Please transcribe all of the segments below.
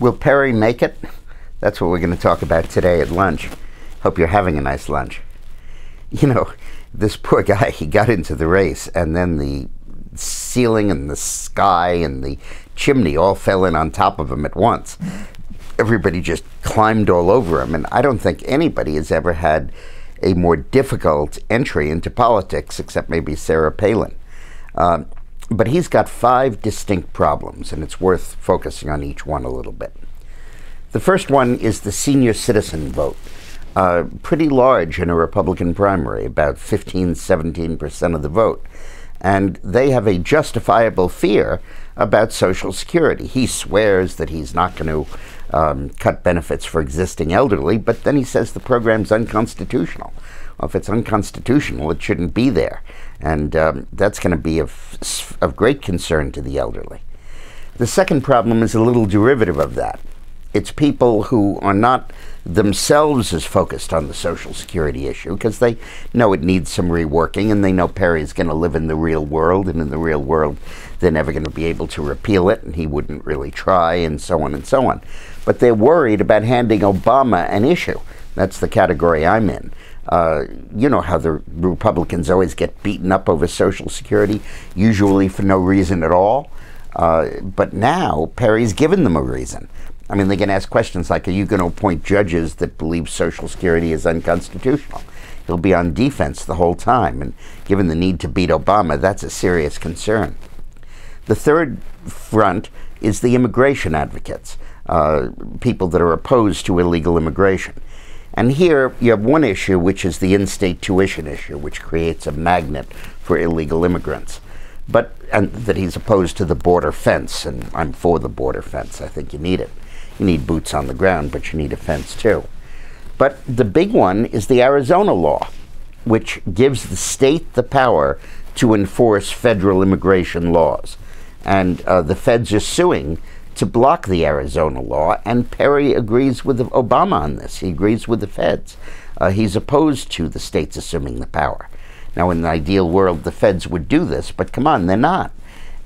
Will Perry make it? That's what we're going to talk about today at lunch. Hope you're having a nice lunch. You know, this poor guy, he got into the race, and then the ceiling and the sky and the chimney all fell in on top of him at once. Everybody just climbed all over him, and I don't think anybody has ever had a more difficult entry into politics, except maybe Sarah Palin. But he's got 5 distinct problems, and it's worth focusing on each one a little bit. The first one is the senior citizen vote. Pretty large in a Republican primary, about 15–17% of the vote. And they have a justifiable fear about Social Security. He swears that he's not going to cut benefits for existing elderly, but then he says the program's unconstitutional. Well, if it's unconstitutional, it shouldn't be there. And that's going to be of great concern to the elderly. The second problem is a little derivative of that. It's people who are not themselves as focused on the Social Security issue because they know it needs some reworking, and they know Perry's going to live in the real world, and in the real world they're never going to be able to repeal it, and he wouldn't really try, and so on and so on. But they're worried about handing Obama an issue. That's the category I'm in. You know how the Republicans always get beaten up over Social Security, usually for no reason at all. But now Perry's given them a reason. I mean, they can ask questions like, are you going to appoint judges that believe Social Security is unconstitutional? He'll be on defense the whole time, and given the need to beat Obama, that's a serious concern. The third front is the immigration advocates, people that are opposed to illegal immigration. And here you have one issue, which is the in-state tuition issue, which creates a magnet for illegal immigrants. And that he's opposed to the border fence, and I'm for the border fence. I think you need it. You need boots on the ground, but you need a fence too. But the big one is the Arizona law, which gives the state the power to enforce federal immigration laws. And the feds are suing to block the Arizona law, and Perry agrees with Obama on this. He agrees with the feds. He's opposed to the states assuming the power. Now, in the ideal world, the feds would do this, but come on, they're not.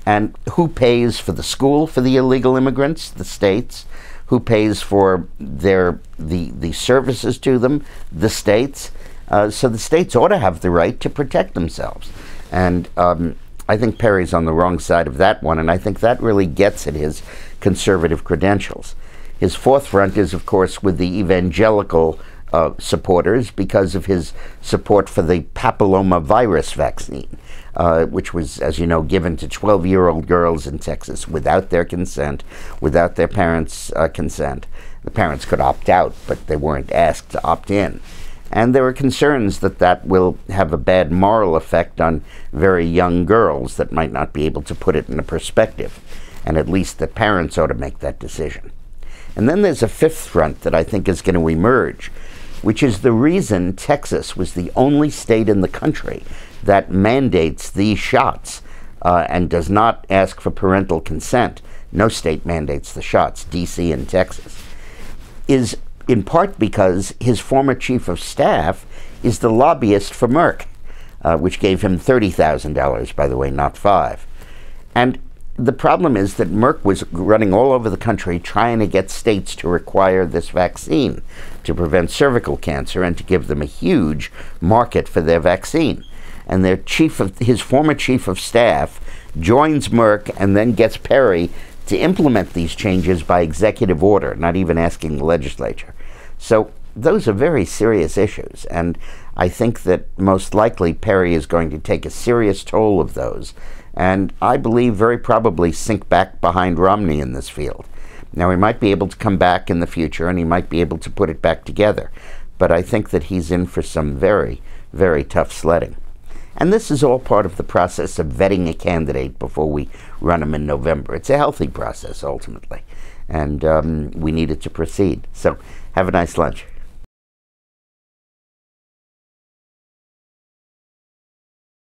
And who pays for the school for the illegal immigrants? The states. Who pays for the services to them? The states. So the states ought to have the right to protect themselves. And I think Perry's on the wrong side of that one, and I think that really gets at his conservative credentials. His fourth front is, of course, with the evangelical supporters because of his support for the papillomavirus vaccine, which was, as you know, given to 12-year-old girls in Texas without their consent, without their parents' consent. The parents could opt out, but they weren't asked to opt in. And there are concerns that that will have a bad moral effect on very young girls that might not be able to put it in a perspective, and at least the parents ought to make that decision. And then there's a fifth front that I think is going to emerge, which is the reason Texas was the only state in the country that mandates these shots and does not ask for parental consent. No state mandates the shots, D.C. and Texas, is in part because his former chief of staff is the lobbyist for Merck, which gave him $30,000, by the way, not $5,000. And the problem is that Merck was running all over the country trying to get states to require this vaccine to prevent cervical cancer and to give them a huge market for their vaccine. And his former chief of staff joins Merck and then gets Perry to implement these changes by executive order, not even asking the legislature. So those are very serious issues, and I think that most likely Perry is going to take a serious toll of those, and I believe very probably sink back behind Romney in this field. Now, he might be able to come back in the future, and he might be able to put it back together, but I think that he's in for some very, very tough sledding. And this is all part of the process of vetting a candidate before we run him in November. It's a healthy process, ultimately, and we need it to proceed. So have a nice lunch.